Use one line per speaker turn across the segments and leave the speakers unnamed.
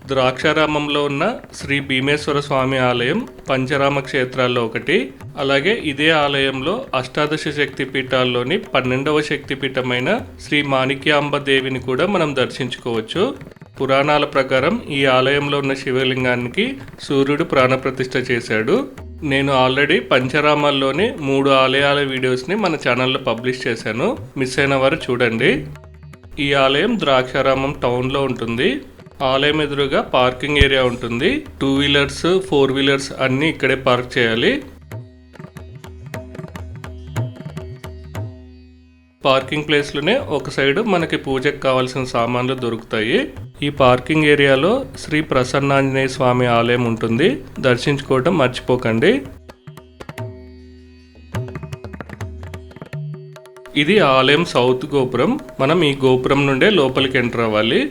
ద్రాక్షారామంలో ఉన్న శ్రీ భీమేశ్వర స్వామి ఆలయం పంచరామ క్షేత్రాల్లో ఒకటి. అలాగే ఇదే ఆలయంలో అష్టాదశ శక్తి పీఠాల్లోని 12వ శక్తి పీఠమైన శ్రీ మాణిక్యాంబ దేవిని కూడా మనం దర్శించుకోవచ్చు. పురాణాల ప్రకారం ఈ ఆలయంలో ఉన్న శివలింగానికి సూర్యుడు ప్రాణప్రతిష్ఠ చేశాడు. నేను ఆల్రెడీ పంచరామాల్లోని 3 ఆలయాల వీడియోస్ని మన ఛానల్లో పబ్లిష్ చేశాను. మిస్ అయిన వారు చూడండి. ఈ ఆలయం ద్రాక్షారామం టౌన్లో ఉంటుంది. ఆలయం ఎదురుగా పార్కింగ్ ఏరియా ఉంటుంది. 2 వీలర్స్ 4 వీలర్స్ అన్నీ ఇక్కడే పార్క్ చేయాలి. పార్కింగ్ ప్లేస్లోనే ఒక సైడ్ మనకి పూజకు కావాల్సిన సామాన్లు దొరుకుతాయి. ఈ పార్కింగ్ ఏరియాలో శ్రీ ప్రసన్నాంజనేయ స్వామి ఆలయం ఉంటుంది. దర్శించుకోవడం మర్చిపోకండి. ఇది ఆలయం సౌత్ గోపురం. మనం ఈ గోపురం నుండే లోపలికి ఎంటర్ అవ్వాలి.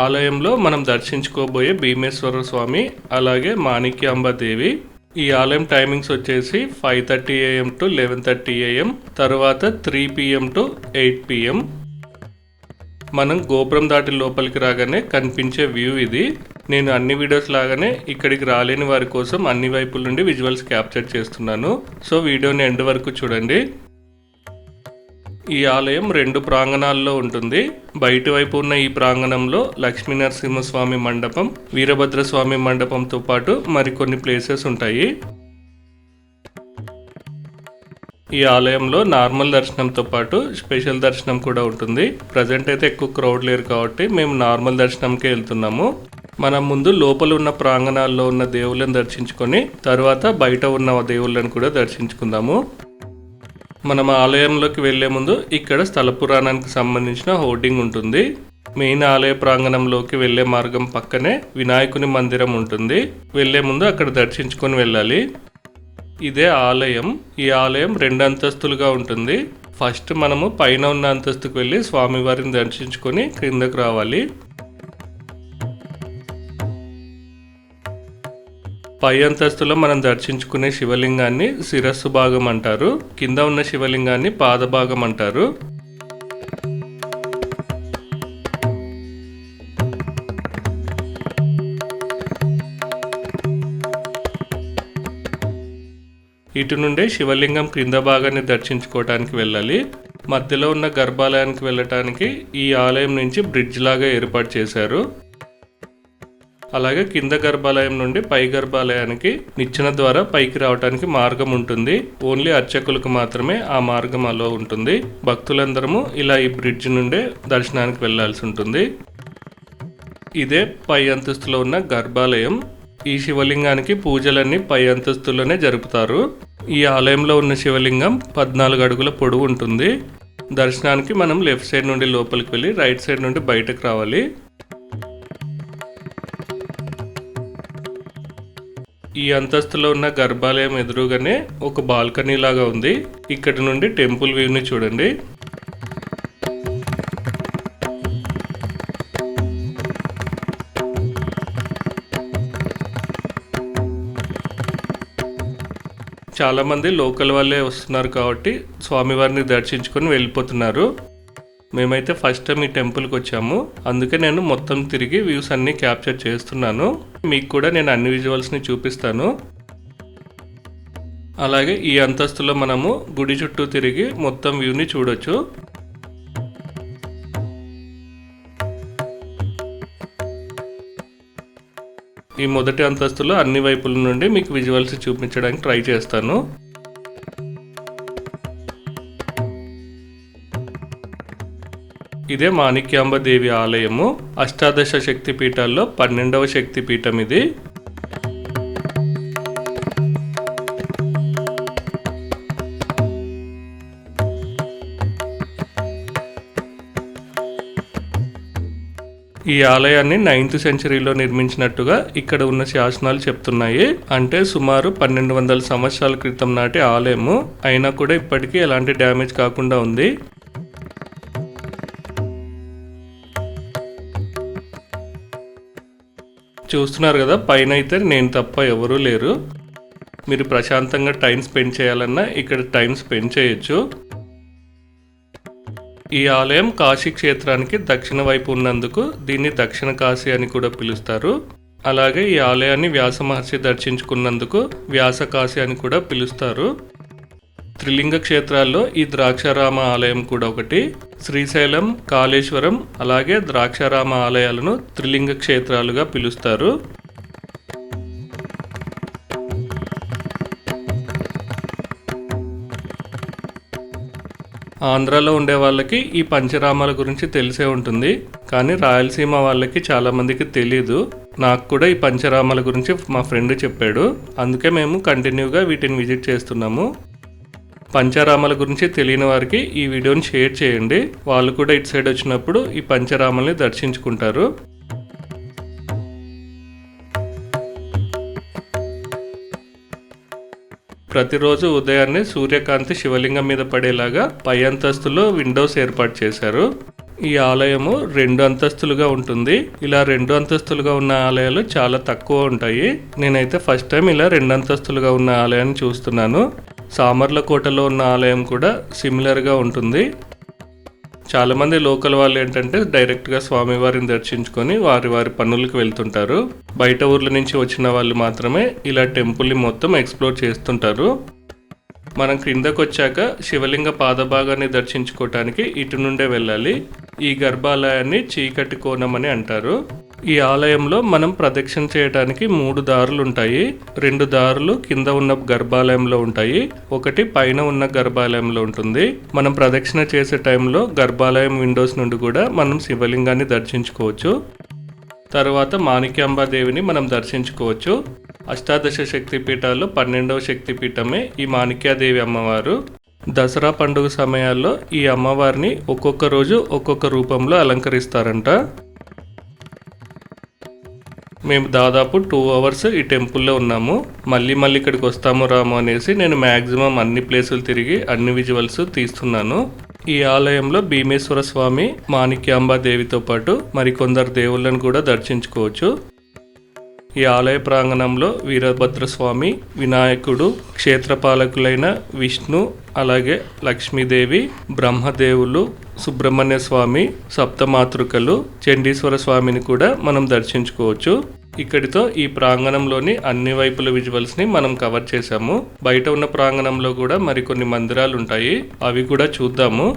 ఆలయంలో మనం దర్శించుకోబోయే భీమేశ్వర స్వామి అలాగే మాణిక్యాంబ దేవి. ఈ ఆలయం టైమింగ్స్ వచ్చేసి 5:30 AM to 11:30 AM, తర్వాత 3 PM to 8 PM. మనం గోపురం దాటి లోపలికి రాగానే కనిపించే వ్యూ ఇది. నేను అన్ని వీడియోస్ లాగానే ఇక్కడికి రాలేని వారి కోసం అన్ని వైపుల నుండి విజువల్స్ క్యాప్చర్ చేస్తున్నాను. సో వీడియోని ఎండ్ వరకు చూడండి. ఈ ఆలయం 2 ప్రాంగణాల్లో ఉంటుంది. బయటి వైపు ఉన్న ఈ ప్రాంగణంలో లక్ష్మీ నరసింహస్వామి మండపం, వీరభద్రస్వామి మండపంతో పాటు మరికొన్ని ప్లేసెస్ ఉంటాయి. ఈ ఆలయంలో నార్మల్ దర్శనంతో పాటు స్పెషల్ దర్శనం కూడా ఉంటుంది. ప్రజెంట్ అయితే ఎక్కువ క్రౌడ్ లేరు కాబట్టి మేము నార్మల్ దర్శనంకే వెళ్తున్నాము. మనం ముందు లోపల ఉన్న ప్రాంగణాల్లో ఉన్న దేవుళ్ళని దర్శించుకొని తర్వాత బయట ఉన్న దేవుళ్ళని కూడా దర్శించుకుందాము. మనం ఆలయంలోకి వెళ్లే ముందు ఇక్కడ స్థల పురాణానికి సంబంధించిన హోర్డింగ్ ఉంటుంది. మెయిన్ ఆలయ ప్రాంగణంలోకి వెళ్లే మార్గం పక్కనే వినాయకుని మందిరం ఉంటుంది. వెళ్లే ముందు అక్కడ దర్శించుకొని వెళ్ళాలి. ఇదే ఆలయం. ఈ ఆలయం 2 అంతస్తులుగా ఉంటుంది. ఫస్ట్ మనము పైన ఉన్న అంతస్తుకు వెళ్ళి స్వామివారిని దర్శించుకొని క్రిందకు రావాలి. పై అంతస్తులో మనం దర్శించుకునే శివలింగాన్ని శిరస్సు భాగం అంటారు. కింద ఉన్న శివలింగాన్ని పాదభాగం అంటారు. ఇటు నుండే శివలింగం క్రింద భాగాన్ని దర్శించుకోవటానికి వెళ్ళాలి. మధ్యలో ఉన్న గర్భాలయానికి వెళ్ళటానికి ఈ ఆలయం నుంచి బ్రిడ్జ్ లాగా ఏర్పాటు చేశారు. అలాగే కింద గర్భాలయం నుండి పై గర్భాలయానికి నిచ్చెన ద్వారా పైకి రావడానికి మార్గం ఉంటుంది. ఓన్లీ అర్చకులకు మాత్రమే ఆ మార్గం అలో ఉంటుంది. భక్తులందరము ఇలా ఈ బ్రిడ్జ్ నుండే దర్శనానికి వెళ్లాల్సి ఉంటుంది. ఇదే పై అంతస్తులో ఉన్న గర్భాలయం. ఈ శివలింగానికి పూజలన్నీ పై అంతస్తులోనే జరుపుతారు. ఈ ఆలయంలో ఉన్న శివలింగం 14 అడుగుల పొడవు ఉంటుంది. దర్శనానికి మనం లెఫ్ట్ సైడ్ నుండి లోపలికి వెళ్ళి రైట్ సైడ్ నుండి బయటకు రావాలి. ఈ అంతస్తులో ఉన్న గర్భాలయం ఎదురుగానే ఒక బాల్కనీ లాగా ఉంది. ఇక్కడ నుండి టెంపుల్ వ్యూని చూడండి. చాలామంది లోకల్ వాళ్ళే వస్తున్నారు కాబట్టి స్వామివారిని దర్శించుకొని వెళ్ళిపోతున్నారు. మేమైతే ఫస్ట్ టైం ఈ టెంపుల్కి వచ్చాము. అందుకే నేను మొత్తం తిరిగి వ్యూస్ అన్నీ క్యాప్చర్ చేస్తున్నాను. మీకు కూడా నేను అన్ని విజువల్స్ని చూపిస్తాను. అలాగే ఈ అంతస్తులో మనము గుడి చుట్టూ తిరిగి మొత్తం వ్యూని చూడొచ్చు. ఈ మొదటి అంతస్తులో అన్ని వైపుల నుండి మీకు విజువల్స్ చూపించడానికి ట్రై చేస్తాను. ఇదే మాణిక్యాంబ దేవి ఆలయము. అష్టాదశ శక్తి పీఠాల్లో 12వ శక్తి పీఠం ఇది. ఈ ఆలయాన్ని 9th సెంచరీలో నిర్మించినట్టుగా ఇక్కడ ఉన్న శాసనాలు చెప్తున్నాయి. అంటే సుమారు 1200 సంవత్సరాల క్రితం నాటి ఆలయము. అయినా కూడా ఇప్పటికీ ఎలాంటి డ్యామేజ్ కాకుండా ఉంది. చూస్తున్నారు కదా, పైన అయితే నేను తప్ప ఎవరూ లేరు. మీరు ప్రశాంతంగా టైం స్పెండ్ చేయాలన్నా ఇక్కడ టైం స్పెండ్ చేయొచ్చు. ఈ ఆలయం కాశీ క్షేత్రానికి దక్షిణ వైపు ఉన్నందుకు దీన్ని దక్షిణ కాశీ అని కూడా పిలుస్తారు. అలాగే ఈ ఆలయాన్ని వ్యాస మహర్షి దర్శించుకున్నందుకు వ్యాస కాశీ అని కూడా పిలుస్తారు. త్రిలింగ క్షేత్రాల్లో ఈ ద్రాక్షారామ ఆలయం కూడా ఒకటి. శ్రీశైలం, కాళేశ్వరం అలాగే ద్రాక్షారామ ఆలయాలను త్రిలింగ క్షేత్రాలుగా పిలుస్తారు. ఆంధ్రాలో ఉండే వాళ్ళకి ఈ పంచరామాల గురించి తెలిసే ఉంటుంది, కానీ రాయలసీమ వాళ్ళకి చాలామందికి తెలీదు. నాకు కూడా ఈ పంచరామాల గురించి మా ఫ్రెండ్ చెప్పాడు, అందుకే మేము కంటిన్యూగా వీటిని విజిట్ చేస్తున్నాము. పంచరామాల గురించి తెలియని వారికి ఈ వీడియోని షేర్ చేయండి, వాళ్ళు కూడా ఇటు సైడ్ వచ్చినప్పుడు ఈ పంచరామాలని దర్శించుకుంటారు. ప్రతిరోజు ఉదయాన్నే సూర్యకాంతి శివలింగం మీద పడేలాగా పై అంతస్తులో విండోస్ ఏర్పాటు చేశారు. ఈ ఆలయము 2 అంతస్తులుగా ఉంటుంది. ఇలా 2 అంతస్తులుగా ఉన్న ఆలయాలు చాలా తక్కువ ఉంటాయి. నేనైతే ఫస్ట్ టైం ఇలా 2 అంతస్తులుగా ఉన్న ఆలయాన్ని చూస్తున్నాను. సామర్లకోటలో ఉన్న ఆలయం కూడా సిమిలర్గా ఉంటుంది. చాలామంది లోకల్ వాళ్ళు ఏంటంటే డైరెక్ట్గా స్వామివారిని దర్శించుకొని వారి వారి పనులకు వెళ్తుంటారు. బయట ఊర్ల నుంచి వచ్చిన వాళ్ళు మాత్రమే ఇలా టెంపుల్ని మొత్తం ఎక్స్ప్లోర్ చేస్తుంటారు. మనం క్రిందకు వచ్చాక శివలింగ పాదభాగాన్ని దర్శించుకోవటానికి ఇటు నుండే వెళ్ళాలి. ఈ గర్భాలయాన్ని చీకటి కోణం అని అంటారు. ఈ ఆలయంలో మనం ప్రదక్షిణ చేయడానికి 3 దారులు ఉంటాయి. 2 దారులు కింద ఉన్న గర్భాలయంలో ఉంటాయి, ఒకటి పైన ఉన్న గర్భాలయంలో ఉంటుంది. మనం ప్రదక్షిణ చేసే టైంలో గర్భాలయం విండోస్ నుండి కూడా మనం శివలింగాన్ని దర్శించుకోవచ్చు. తర్వాత మాణిక్యాంబాదేవిని మనం దర్శించుకోవచ్చు. అష్టాదశ శక్తిపీఠాల్లో 12వ శక్తిపీఠమే ఈ మాణిక్యాదేవి అమ్మవారు. దసరా పండుగ సమయాల్లో ఈ అమ్మవారిని ఒక్కొక్క రోజు ఒక్కొక్క రూపంలో అలంకరిస్తారంట. మేము దాదాపు 2 అవర్స్ ఈ టెంపుల్లో ఉన్నాము. మళ్ళీ ఇక్కడికి వస్తాము రాము అనేసి నేను మ్యాక్సిమం అన్ని ప్లేసులు తిరిగి అన్ని విజువల్స్ తీస్తున్నాను. ఈ ఆలయంలో భీమేశ్వర స్వామి, మాణిక్యాంబాదేవితో పాటు మరికొందరు దేవుళ్ళను కూడా దర్శించుకోవచ్చు. ఈ ఆలయ ప్రాంగణంలో వీరభద్రస్వామి, వినాయకుడు, క్షేత్రపాలకులైన విష్ణు, అలాగే లక్ష్మీదేవి, బ్రహ్మదేవులు, సుబ్రహ్మణ్య స్వామి, సప్తమాతృకలు, చండీశ్వర స్వామిని కూడా మనం దర్శించుకోవచ్చు. ఇక్కడితో ఈ ప్రాంగణంలోని అన్ని వైపుల విజువల్స్ని మనం కవర్ చేశాము. బయట ఉన్న ప్రాంగణంలో కూడా మరికొన్ని మందిరాలు ఉంటాయి, అవి కూడా చూద్దాము.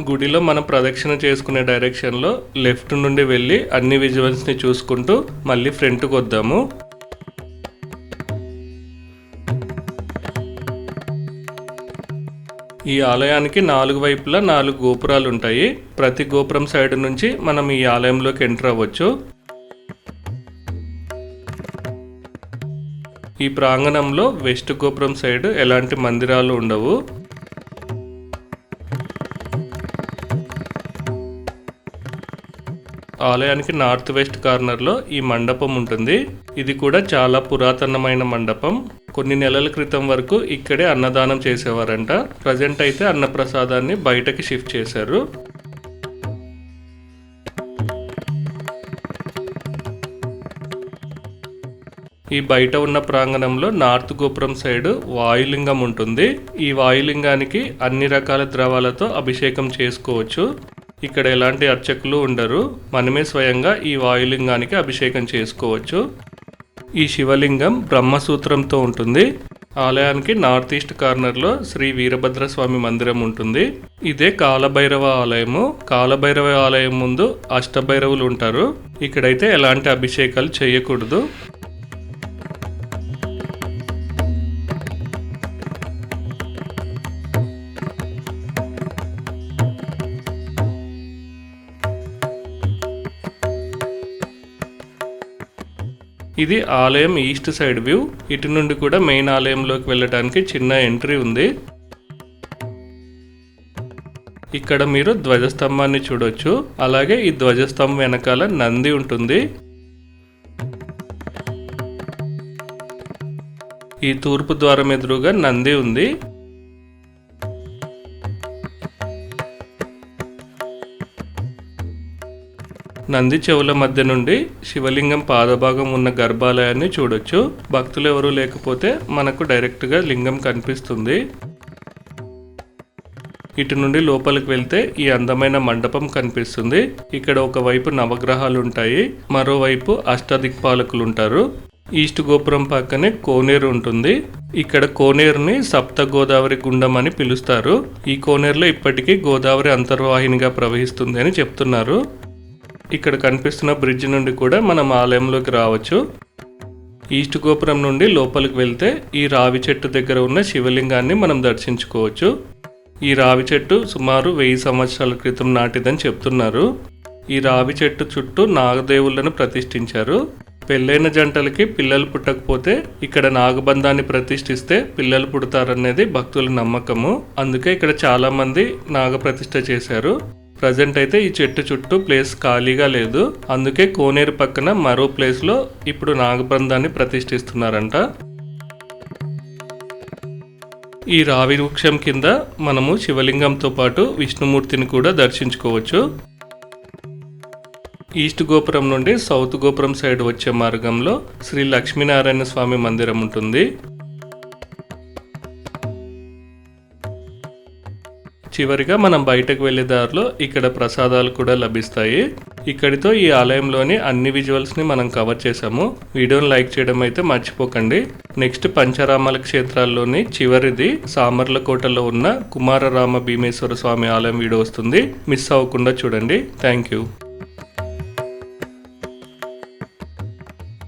గుడిలో మనం ప్రదక్షిణ చేసుకునే డైరెక్షన్లో లెఫ్ట్ నుండి వెళ్ళి అన్ని విజువల్స్ని చూసుకుంటూ మళ్ళీ ఫ్రంట్కి వద్దాము. ఈ ఆలయానికి 4 వైపులా 4 గోపురాలు ఉంటాయి. ప్రతి గోపురం సైడ్ నుంచి మనం ఈ ఆలయంలోకి ఎంటర్ అవ్వచ్చు. ఈ ప్రాంగణంలో వెస్ట్ గోపురం సైడ్ ఎలాంటి మందిరాలు ఉండవు. ఆలయానికి నార్త్ వెస్ట్ కార్నర్లో ఈ మండపం ఉంటుంది. ఇది కూడా చాలా పురాతనమైన మండపం. కొన్ని నెలల క్రితం వరకు ఇక్కడే అన్నదానం చేసేవారంట. ప్రజెంట్ అయితే అన్నప్రసాదాన్ని బయటకి షిఫ్ట్ చేశారు. ఈ బయట ఉన్న ప్రాంగణంలో నార్త్ గోపురం సైడ్ వాయులింగం ఉంటుంది. ఈ వాయులింగానికి అన్ని రకాల ద్రవాలతో అభిషేకం చేసుకోవచ్చు. ఇక్కడ ఎలాంటి అర్చకులు ఉండరు, మనమే స్వయంగా ఈ వాయులింగానికి అభిషేకం చేసుకోవచ్చు. ఈ శివలింగం బ్రహ్మసూత్రంతో ఉంటుంది. ఆలయానికి నార్త్ ఈస్ట్ కార్నర్లో శ్రీ వీరభద్రస్వామి మందిరం ఉంటుంది. ఇదే కాలభైరవ ఆలయము. కాలభైరవ ఆలయం ముందు అష్టభైరవులు ఉంటారు. ఇక్కడైతే ఎలాంటి అభిషేకాలు చేయకూడదు. ఇది ఆలయం ఈస్ట్ సైడ్ వ్యూ. ఇటు నుండి కూడా మెయిన్ ఆలయంలోకి వెళ్ళడానికి చిన్న ఎంట్రీ ఉంది. ఇక్కడ మీరు ధ్వజస్తంభాన్ని చూడొచ్చు. అలాగే ఈ ధ్వజస్తంభం వెనకాల నంది ఉంటుంది. ఈ తూర్పు ద్వారం ఎదురుగా నంది ఉంది. నంది చెవుల మధ్య నుండి శివలింగం పాదభాగం ఉన్న గర్భాలయాన్ని చూడొచ్చు. భక్తులు ఎవరూ లేకపోతే మనకు డైరెక్ట్గా లింగం కనిపిస్తుంది. ఇటు నుండి లోపలికి వెళ్తే ఈ అందమైన మండపం కనిపిస్తుంది. ఇక్కడ ఒకవైపు నవగ్రహాలు ఉంటాయి, మరోవైపు అష్టదిక్పాలకులు ఉంటారు. ఈస్ట్ గోపురం పక్కనే కోనేరు ఉంటుంది. ఇక్కడ కోనేరుని సప్త గోదావరి గుండం అని పిలుస్తారు. ఈ కోనేరులో ఇప్పటికీ గోదావరి అంతర్వాహినిగా ప్రవహిస్తుంది అని చెప్తున్నారు. ఇక్కడ కనిపిస్తున్న బ్రిడ్జ్ నుండి కూడా మనం ఆలయంలోకి రావచ్చు. ఈస్ట్ గోపురం నుండి లోపలికి వెళ్తే ఈ రావి చెట్టు దగ్గర ఉన్న శివలింగాన్ని మనం దర్శించుకోవచ్చు. ఈ రావి చెట్టు సుమారు 1000 సంవత్సరాల క్రితం నాటిదని చెప్తున్నారు. ఈ రావి చెట్టు చుట్టూ నాగదేవుళ్లను ప్రతిష్ఠించారు. పెళ్ళైన జంటలకి పిల్లలు పుట్టకపోతే ఇక్కడ నాగబంధాన్ని ప్రతిష్ఠిస్తే పిల్లలు పుడతారనేది భక్తుల నమ్మకము. అందుకే ఇక్కడ చాలా మంది నాగప్రతిష్ఠ చేశారు. ప్రజెంట్ అయితే ఈ చెట్టు చుట్టూ ప్లేస్ ఖాళీగా లేదు. అందుకే కోనేరు పక్కన మరో ప్లేస్లో ఇప్పుడు నాగబంధాన్ని ప్రతిష్ఠిస్తున్నారంట. ఈ రావి వృక్షం కింద మనము శివలింగంతో పాటు విష్ణుమూర్తిని కూడా దర్శించుకోవచ్చు. ఈస్ట్ గోపురం నుండి సౌత్ గోపురం సైడ్ వచ్చే మార్గంలో శ్రీ లక్ష్మీనారాయణ స్వామి మందిరం ఉంటుంది. చివరిగా మనం బయటకు వెళ్లే దారిలో ఇక్కడ ప్రసాదాలు కూడా లభిస్తాయి. ఇక్కడితో ఈ ఆలయంలోని అన్ని విజువల్స్ని మనం కవర్ చేసాము. వీడియోని లైక్ చేయడం అయితే మర్చిపోకండి. నెక్స్ట్ పంచరామాల క్షేత్రాల్లోని చివరిది సామర్లకోటలో ఉన్న కుమారరామ భీమేశ్వర స్వామి ఆలయం వీడియో వస్తుంది. మిస్ అవ్వకుండా చూడండి. Thank you.